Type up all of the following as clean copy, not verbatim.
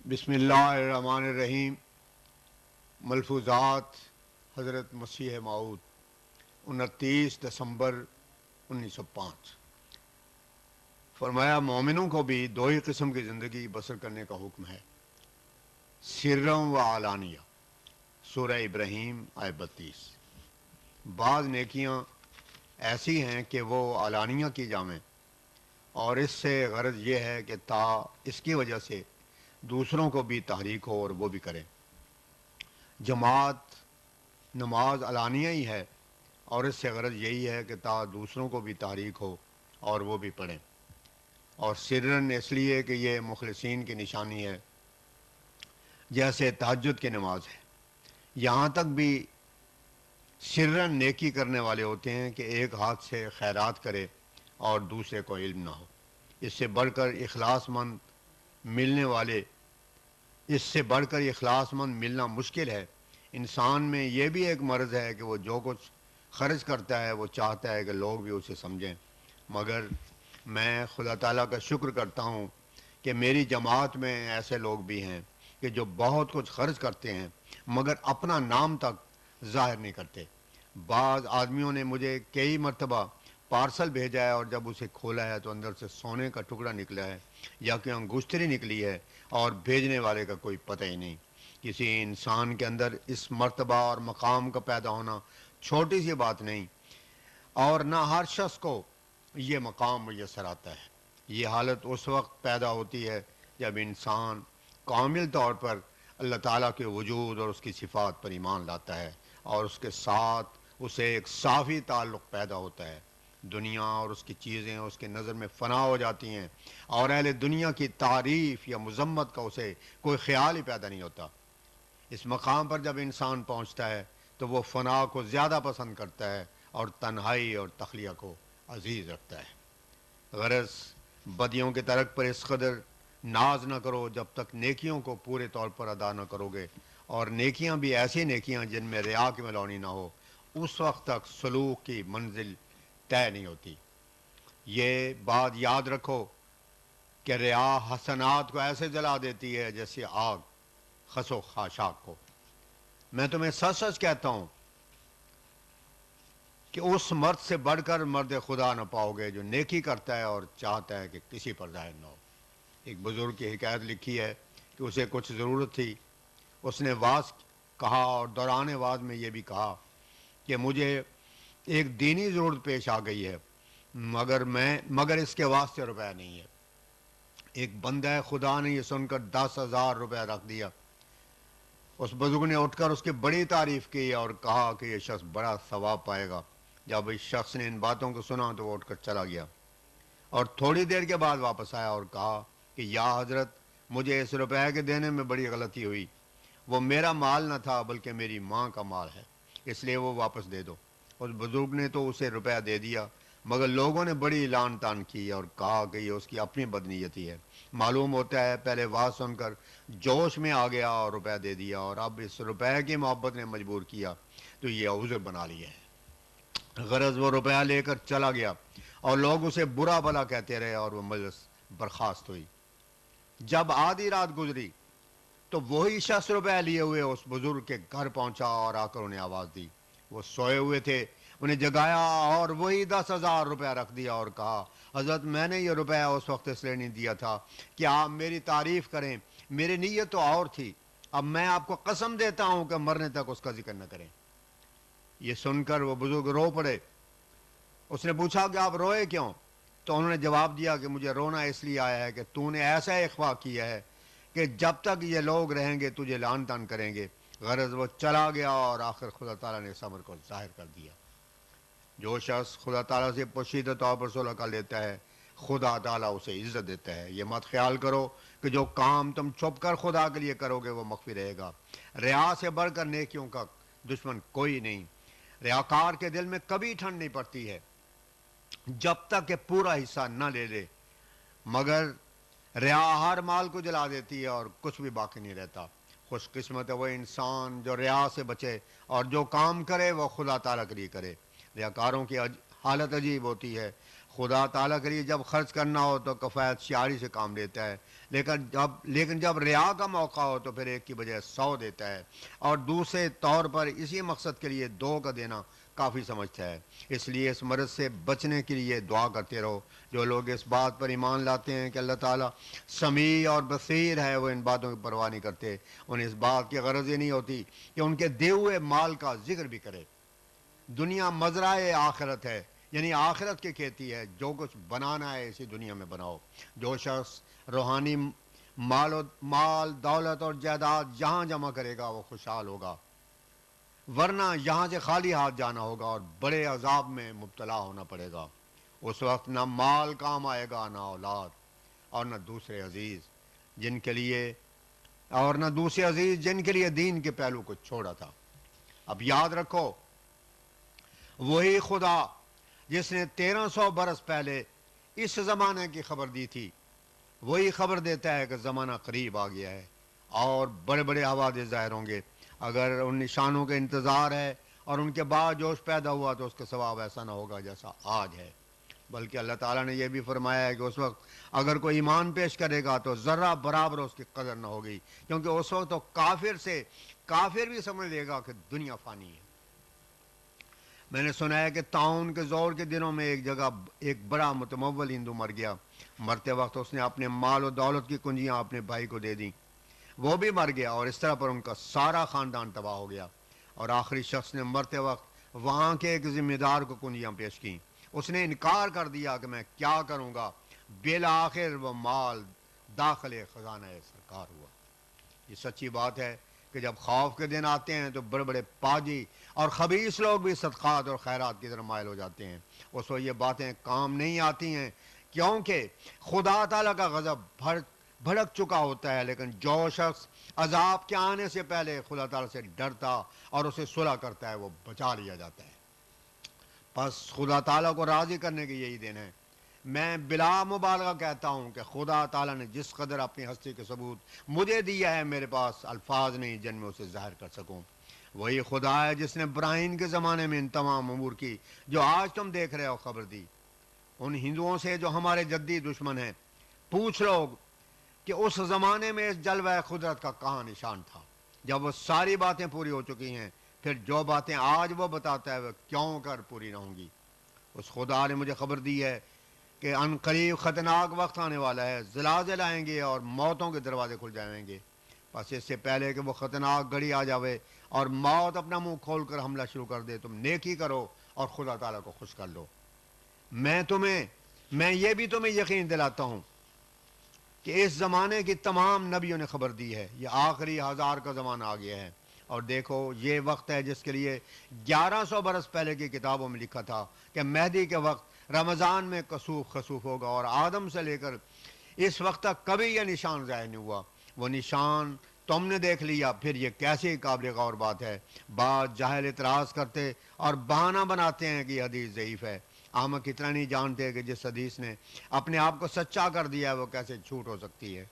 بسم اللہ الرحمن الرحیم۔ ملفوظات حضرت مسیح موعود 29 دسمبر 1905۔ فرمایا مومنوں کو بھی دو ہی قسم کی زندگی بسر کرنے کا حکم ہے، سرم و علانیہ۔ سورہ ابراہیم آیت 32۔ بعض نیکیاں ایسی ہیں کہ وہ علانیہ کی جائیں، اور اس سے غرض یہ ہے کہ تا اس کی وجہ سے دوسروں کو بھی تحریک ہو اور وہ بھی کریں۔ جماعت نماز علانیہ ہی ہے، اور اس سے غرض یہی ہے کہ تا دوسروں کو بھی تحریک ہو اور وہ بھی پڑھیں، اور سرن اس لیے کہ یہ مخلصین کی نشانی ہے، جیسے تہجد کی نماز ہے۔ یہاں تک بھی سرن نیکی کرنے والے ہوتے ہیں کہ ایک ہاتھ سے خیرات کرے اور دوسرے کو علم نہ ہو۔ اس سے بڑھ کر اخلاص مند ملنا مشکل ہے۔ انسان میں یہ بھی ایک مرض ہے کہ وہ جو کچھ خرچ کرتا ہے وہ چاہتا ہے کہ لوگ بھی اسے سمجھیں، مگر میں خدا تعالیٰ کا شکر کرتا ہوں کہ میری جماعت میں ایسے لوگ بھی ہیں کہ جو بہت کچھ خرچ کرتے ہیں مگر اپنا نام تک ظاہر نہیں کرتے۔ بعض آدمیوں نے مجھے کئی مرتبہ پارسل بھیجا ہے، اور جب اسے کھولا ہے تو اندر سے سونے کا ٹکڑا نکلا ہے یا کہ انگشتری نکلی ہے، اور بھیجنے والے کا کوئی پتہ ہی نہیں۔ کسی انسان کے اندر اس مرتبہ اور مقام کا پیدا ہونا چھوٹی سی بات نہیں، اور نہ ہر شخص کو یہ مقام میسر آتا ہے۔ یہ حالت اس وقت پیدا ہوتی ہے جب انسان کامل طور پر اللہ تعالیٰ کے وجود اور اس کی صفات پر ایمان لاتا ہے، اور اس کے ساتھ اسے ایک صافی تعلق پیدا ہوتا ہے۔ دنیا اور اس کی چیزیں اس کے نظر میں فنا ہو جاتی ہیں، اور اہل دنیا کی تعریف یا مذمت کا اسے کوئی خیال ہی پیدا نہیں ہوتا۔ اس مقام پر جب انسان پہنچتا ہے تو وہ فنا کو زیادہ پسند کرتا ہے اور تنہائی اور تخلیہ کو عزیز رکھتا ہے۔ غرض بدیوں کے ترک پر اس قدر ناز نہ کرو جب تک نیکیوں کو پورے طور پر ادا نہ کرو گے، اور نیکیاں بھی ایسی نیکیاں جن میں ریا کی ملونی نہ ہو، اس وقت تک سلوک کی منزل طے نہیں ہوتی۔ یہ بات یاد رکھو کہ ریا حسنات کو ایسے جلا دیتی ہے جیسے آگ خس و خاشاک کو۔ میں تمہیں سچ سچ کہتا ہوں کہ اس مرد سے بڑھ کر مرد خدا نہ پاؤ گے جو نیکی کرتا ہے اور چاہتا ہے کہ کسی پر ظاہر نہ ہو۔ ایک بزرگ کی حکایت لکھی ہے کہ اسے کچھ ضرورت تھی، اس نے واز کہا، اور دوران واز میں یہ بھی کہا کہ مجھے ایک دینی ضرورت پیش آ گئی ہے، مگر اس کے واسطے روپیہ نہیں ہے۔ ایک بندہ خدا نے یہ سن کر 10,000 روپیہ رکھ دیا۔ اس بزرگ نے اٹھ کر اس کی بڑی تعریف کی اور کہا کہ یہ شخص بڑا ثواب پائے گا۔ جب اس شخص نے ان باتوں کو سنا تو وہ اٹھ کر چلا گیا، اور تھوڑی دیر کے بعد واپس آیا اور کہا کہ یا حضرت، مجھے اس روپے کے دینے میں بڑی غلطی ہوئی، وہ میرا مال نہ تھا بلکہ میری ماں کا مال ہے، اس لیے وہ واپس دے دو۔ اس بزرگ نے تو اسے روپیہ دے دیا، مگر لوگوں نے بڑی اعلان تان کی اور کہا کہ یہ اس کی اپنی بدنیتی ہے۔ معلوم ہوتا ہے پہلے واز سن کر جوش میں آ گیا اور روپیہ دے دیا، اور اب اس روپے کی محبت نے مجبور کیا تو یہ عذر بنا لیا ہے۔ غرض وہ روپیہ لے کر چلا گیا، اور لوگ اسے برا بھلا کہتے رہے، اور وہ مجلس برخاست ہوئی۔ جب آدھی رات گزری تو وہی شخص روپیہ لیے ہوئے اس بزرگ کے گھر پہنچا اور آ کر انہیں آواز دی۔ وہ سوئے ہوئے تھے، انہیں جگایا اور وہی 10,000 روپیہ رکھ دیا اور کہا، حضرت میں نے یہ روپیہ اس وقت اس لیے نہیں دیا تھا کہ آپ میری تعریف کریں، میری نیت تو اور تھی، اب میں آپ کو قسم دیتا ہوں کہ مرنے تک اس کا ذکر نہ کریں۔ یہ سن کر وہ بزرگ رو پڑے۔ اس نے پوچھا کہ آپ روئے کیوں؟ تو انہوں نے جواب دیا کہ مجھے رونا اس لیے آیا ہے کہ تو نے ایسا اخفا کیا ہے کہ جب تک یہ لوگ رہیں گے تجھے لعن طعن کریں گے۔ غرض وہ چلا گیا، اور آخر خدا تعالیٰ نے صبر کو ظاہر کر دیا۔ جو شخص خدا تعالیٰ سے پوشیدہ طور پر صلح کر لیتا ہے، خدا تعالیٰ اسے عزت دیتا ہے۔ یہ مت خیال کرو کہ جو کام تم چھپ کر خدا کے لیے کرو گے وہ مخفی رہے گا۔ ریا سے بڑھ کر نیکیوں کا دشمن کوئی نہیں۔ ریاکار کے دل میں کبھی ٹھنڈ نہیں پڑتی ہے جب تک کہ پورا حصہ نہ لے لے، مگر ریا ہر مال کو جلا دیتی ہے اور کچھ بھی باقی نہیں رہتا۔ خوش قسمت ہے وہ انسان جو ریا سے بچے اور جو کام کرے وہ خدا تعالیٰ کے لیے کرے۔ ریاکاروں کی حالت عجیب ہوتی ہے، خدا تعالیٰ کے لیے جب خرچ کرنا ہو تو کفایت شعاری سے کام لیتا ہے، لیکن جب ریا کا موقع ہو تو پھر ایک کی بجائے 100 دیتا ہے، اور دوسرے طور پر اسی مقصد کے لیے 2 کا دینا کافی سمجھتا ہے۔ اس لیے اس مرض سے بچنے کے لیے دعا کرتے رہو۔ جو لوگ اس بات پر ایمان لاتے ہیں کہ اللہ تعالیٰ سمیع اور بصیر ہے، وہ ان باتوں کی پرواہ نہیں کرتے۔ انہیں اس بات کی غرض ہی نہیں ہوتی کہ ان کے دیے ہوئے مال کا ذکر بھی کرے۔ دنیا مزرعہ آخرت ہے، یعنی آخرت کی کھیتی ہے۔ جو کچھ بنانا ہے اسی دنیا میں بناؤ۔ جو شخص روحانی مال دولت اور جائیداد یہاں جمع کرے گا وہ خوشحال ہوگا، ورنہ یہاں سے خالی ہاتھ جانا ہوگا اور بڑے عذاب میں مبتلا ہونا پڑے گا۔ اس وقت نہ مال کام آئے گا، نہ اولاد، اور نہ دوسرے عزیز جن کے لیے دین کے پہلو کو چھوڑا تھا۔ اب یاد رکھو، وہی خدا جس نے 1300 برس پہلے اس زمانے کی خبر دی تھی، وہی خبر دیتا ہے کہ زمانہ قریب آ گیا ہے اور بڑے بڑے حوادث ظاہر ہوں گے۔ اگر ان نشانوں کا انتظار ہے اور ان کے بعد جوش پیدا ہوا تو اس کا ثواب ایسا نہ ہوگا جیسا آج ہے، بلکہ اللہ تعالیٰ نے یہ بھی فرمایا ہے کہ اس وقت اگر کوئی ایمان پیش کرے گا تو ذرہ برابر اس کی قدر نہ ہوگی، کیونکہ اس وقت تو کافر بھی سمجھ لے گا کہ دنیا فانی ہے۔ میں نے سنا ہے کہ طاعون کے زور کے دنوں میں ایک جگہ ایک بڑا متمول ہندو مر گیا۔ مرتے وقت اس نے اپنے مال و دولت کی کنجیاں اپنے بھائی کو دے دیں، وہ بھی مر گیا، اور اس طرح پر ان کا سارا خاندان تباہ ہو گیا۔ اور آخری شخص نے مرتے وقت وہاں کے ایک ذمہ دار کو کنجیاں پیش کیں۔ اس نے انکار کر دیا کہ میں کیا کروں گا۔ بالآخر وہ مال داخل خزانہ سرکار ہوا۔ یہ سچی بات ہے کہ جب خوف کے دن آتے ہیں تو بڑے بڑے پاجی اور خبیث لوگ بھی صدقات اور خیرات کی طرف مائل ہو جاتے ہیں۔ اس وقت یہ باتیں کام نہیں آتی ہیں، کیونکہ خدا تعالیٰ کا غضب بھڑک چکا ہوتا ہے۔ لیکن جو شخص عذاب کے آنے سے پہلے خدا تعالیٰ سے ڈرتا اور اسے صلح کرتا ہے وہ بچا لیا جاتا ہے۔ پس خدا تعالیٰ کو راضی کرنے کی یہی دن ہے۔ میں بلا مبالغہ کہتا ہوں کہ خدا تعالیٰ نے جس قدر اپنی ہستی کے ثبوت مجھے دیا ہے، میرے پاس الفاظ نہیں جن میں اسے ظاہر کر سکوں۔ وہی خدا ہے جس نے ابراہیم کے زمانے میں ان تمام امور کی جو آج تم دیکھ رہے ہو خبر دی۔ ان ہندوؤں سے جو ہمارے جدی دشمن ہیں پوچھ لو کہ اس زمانے میں اس جلوہ قدرت کا کہاں نشان تھا۔ جب وہ ساری باتیں پوری ہو چکی ہیں، پھر جو باتیں آج وہ بتاتا ہے وہ کیوں کر پوری نہ ہوں گی۔ اس خدا نے مجھے خبر دی ہے کہ ان قریب خطرناک وقت آنے والا ہے، زلازل آئیں گے اور موتوں کے دروازے کھل جائیں گے۔ بس اس سے پہلے کہ وہ خطرناک گھڑی آ جاوے اور موت اپنا منہ کھول کر حملہ شروع کر دے، تم نیکی کرو اور خدا تعالیٰ کو خوش کر لو۔ میں یہ بھی تمہیں یقین دلاتا ہوں کہ اس زمانے کی تمام نبیوں نے خبر دی ہے، یہ آخری 1000 کا زمانہ آ گیا ہے۔ اور دیکھو یہ وقت ہے جس کے لیے 1100 برس پہلے کی کتابوں میں لکھا تھا کہ مہدی کے وقت رمضان میں کسوف خسوف ہوگا، اور آدم سے لے کر اس وقت تک کبھی یہ نشان ظاہر نہیں ہوا۔ وہ نشان تم نے دیکھ لیا، پھر یہ کیسی قابل غور بات ہے۔ بعض جاہل اعتراض کرتے اور بہانہ بناتے ہیں کہ یہ حدیث ضعیف ہے۔ احمق اتنا نہیں جانتے کہ جس حدیث نے اپنے آپ کو سچا کر دیا ہے وہ کیسے جھوٹ ہو سکتی ہے۔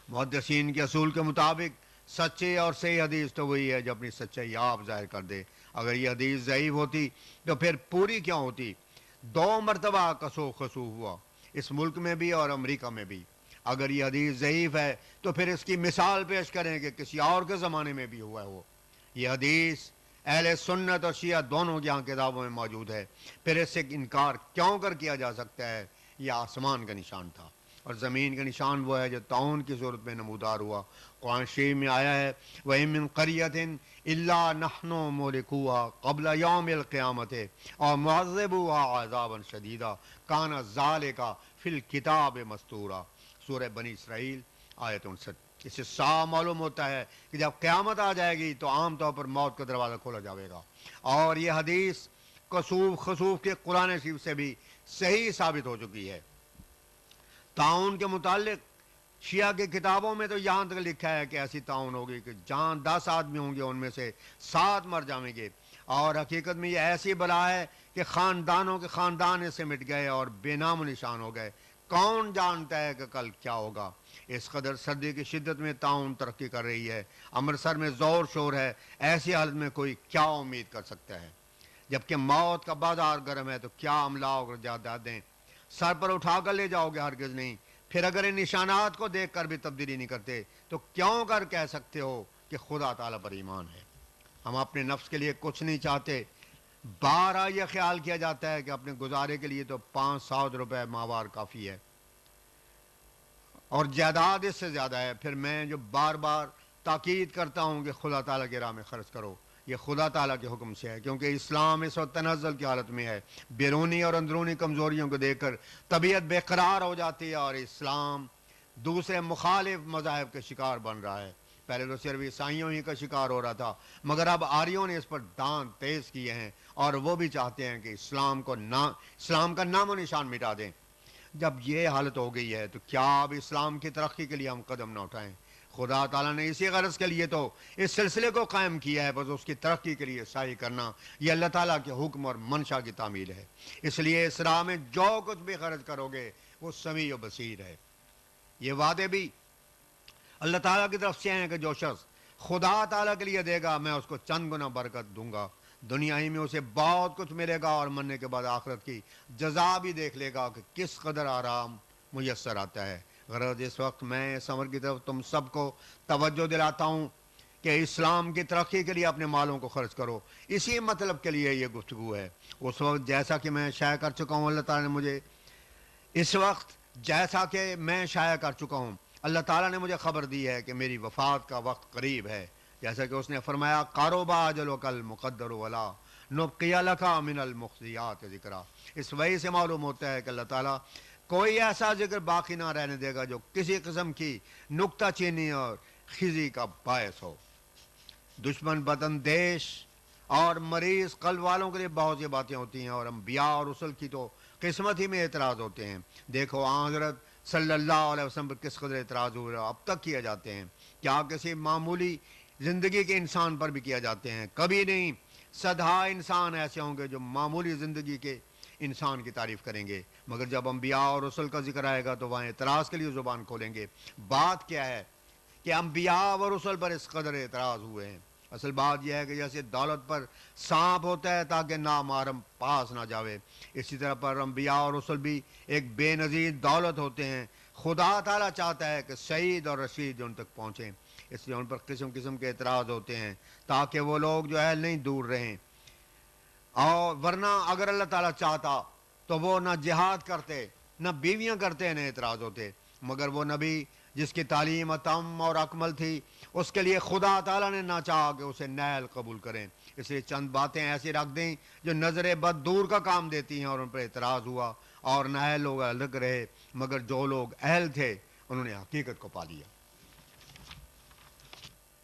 محدثین کے اصول کے مطابق سچے اور صحیح حدیث تو وہی ہے جو اپنی سچائی آپ ظاہر کر دے۔ اگر یہ حدیث ضعیف ہوتی تو پھر پوری کیوں ہوتی؟ 2 مرتبہ کسوف خسوف ہوا، اس ملک میں بھی اور امریکہ میں بھی۔ اگر یہ حدیث ضعیف ہے تو پھر اس کی مثال پیش کریں کہ کسی اور کے زمانے میں بھی ہوا ہو۔ یہ حدیث اہل سنت اور شیعہ دونوں کی یہاں کتابوں میں موجود ہے، پھر اس سے انکار کیوں کر کیا جا سکتا ہے؟ یہ آسمان کا نشان تھا، اور زمین کا نشان وہ ہے جو طاعون کی صورت میں نمودار ہوا۔ قرآن شریف میں آیا ہے وَإِن مِّن قَرْيَةٍ إِلَّا نَحْنُ مُهْلِكُوهَا قَبْلَ يَوْمِ الْقِيَامَةِ أَوْ مُعَذِّبُوهَا عَذَابًا شَدِيدًا كَانَ ذَلِكَ فِي الْكِتَابِ مَسْطُورًا، سورہ بنی اسرائیل آیت 59۔ اس سے صاف معلوم ہوتا ہے کہ جب قیامت آ جائے گی تو عام طور پر موت کا دروازہ کھولا جائے گا، اور یہ حدیث کسوف خسوف کے قرآن شریف سے بھی صحیح ثابت ہو چکی ہے۔ طاعون کے متعلق شیعہ کی کتابوں میں تو یہاں تک لکھا ہے کہ ایسی طاعون ہوگی کہ جہاں 10 آدمی ہوں گے ان میں سے 7 مر جائیں گے، اور حقیقت میں یہ ایسی بلا ہے کہ خاندانوں کے خاندان اس سے مٹ گئے اور بے نام و نشان ہو گئے۔ کون جانتا ہے کہ کل کیا ہوگا؟ اس قدر سردی کی شدت میں طاعون ترقی کر رہی ہے، امرتسر میں زور شور ہے، ایسی حالت میں کوئی کیا امید کر سکتا ہے؟ جبکہ موت کا بازار گرم ہے تو کیا املاک اور جائیدادیں سر پر اٹھا کر لے جاؤ گے؟ ہرگز نہیں۔ پھر اگر ان نشانات کو دیکھ کر بھی تبدیلی نہیں کرتے تو کیوں کر کہہ سکتے ہو کہ خدا تعالیٰ پر ایمان ہے؟ ہم اپنے نفس کے لیے کچھ نہیں چاہتے، بارہ یہ خیال کیا جاتا ہے کہ اپنے گزارے کے لیے تو 500 روپے ماہوار کافی ہے اور جائیداد اس سے زیادہ ہے۔ پھر میں جو بار بار تاکید کرتا ہوں کہ خدا تعالیٰ کی راہ میں خرچ کرو، یہ خدا تعالیٰ کے حکم سے ہے، کیونکہ اسلام اس وقت تنزل کی حالت میں ہے۔ بیرونی اور اندرونی کمزوریوں کو دیکھ کر طبیعت بے قرار ہو جاتی ہے اور اسلام دوسرے مخالف مذاہب کے شکار بن رہا ہے۔ پہلے تو صرف عیسائیوں ہی کا شکار ہو رہا تھا، مگر اب آریوں نے اس پر دانت تیز کیے ہیں اور وہ بھی چاہتے ہیں کہ اسلام کا نام و نشان مٹا دیں۔ جب یہ حالت ہو گئی ہے تو کیا اب اسلام کی ترقی کے لیے ہم قدم نہ اٹھائیں؟ خدا تعالیٰ نے اسی غرض کے لیے تو اس سلسلے کو قائم کیا ہے، بس اس کی ترقی کے لیے سعی کرنا یہ اللہ تعالیٰ کے حکم اور منشا کی تعمیل ہے۔ اس لیے اس راہ میں جو کچھ بھی خرچ کرو گے وہ سمیع و بصیر ہے۔ یہ وعدے بھی اللہ تعالیٰ کی طرف سے ہیں کہ جو شخص خدا تعالیٰ کے لیے دے گا میں اس کو چند گنا برکت دوں گا، دنیا ہی میں اسے بہت کچھ ملے گا اور مرنے کے بعد آخرت کی جزا بھی دیکھ لے گا کہ کس قدر آرام میسر آتا ہے۔ غرض اس وقت میں اس امر کی طرف تم سب کو توجہ دلاتا ہوں کہ اسلام کی ترقی کے لیے اپنے مالوں کو خرچ کرو، اسی مطلب کے لیے یہ گفتگو ہے۔ اس وقت جیسا کہ میں شائع کر چکا ہوں اللہ تعالیٰ نے مجھے اللہ تعالیٰ نے مجھے خبر دی ہے کہ میری وفات کا وقت قریب ہے، جیسا کہ اس نے فرمایا قارب اجلک المقدر ولا نبقی لک من المخزیات ذکرا۔ اس وحی سے معلوم ہوتا ہے کہ اللہ تعالیٰ کوئی ایسا ذکر باقی نہ رہنے دے گا جو کسی قسم کی نکتہ چینی اور خزی کا باعث ہو۔ دشمن بدن دیش اور مریض قلب والوں کے لیے بہت سی باتیں ہوتی ہیں، اور انبیاء اور رسل کی تو قسمت ہی میں اعتراض ہوتے ہیں۔ دیکھو حضرت صلی اللہ علیہ وسلم پر کس قدر اعتراض ہوئے اب تک کیے جاتے ہیں، کیا کسی معمولی زندگی کے انسان پر بھی کیا جاتے ہیں؟ کبھی نہیں۔ صدہا انسان ایسے ہوں گے جو معمولی زندگی کے انسان کی تعریف کریں گے، مگر جب انبیاء اور رسل کا ذکر آئے گا تو وہاں اعتراض کے لیے زبان کھولیں گے۔ بات کیا ہے کہ انبیاء و رسل پر اس قدر اعتراض ہوئے ہیں؟ اصل بات یہ ہے کہ جیسے دولت پر سانپ ہوتا ہے تاکہ نامحرم پاس نہ جاوے، اسی طرح پر انبیاء اور رسل بھی ایک بے نظیر دولت ہوتے ہیں۔ خدا تعالیٰ چاہتا ہے کہ سعید اور رشید ان تک پہنچیں، اس لیے ان پر قسم قسم کے اعتراض ہوتے ہیں تاکہ وہ لوگ جو اہل نہیں دور رہیں۔ اور ورنہ اگر اللہ تعالیٰ چاہتا تو وہ نہ جہاد کرتے، نہ بیویاں کرتے، نہ اعتراض ہوتے، مگر وہ نبی جس کی تعلیم اتم اور اکمل تھی اس کے لیے خدا تعالیٰ نے نہ چاہا کہ اسے نیل قبول کریں، اس لیے چند باتیں ایسی رکھ دیں جو نظر بد دور کا کام دیتی ہیں، اور ان پر اعتراض ہوا اور نااہل لوگ الگ رہے، مگر جو لوگ اہل تھے انہوں نے حقیقت کو پا لیا۔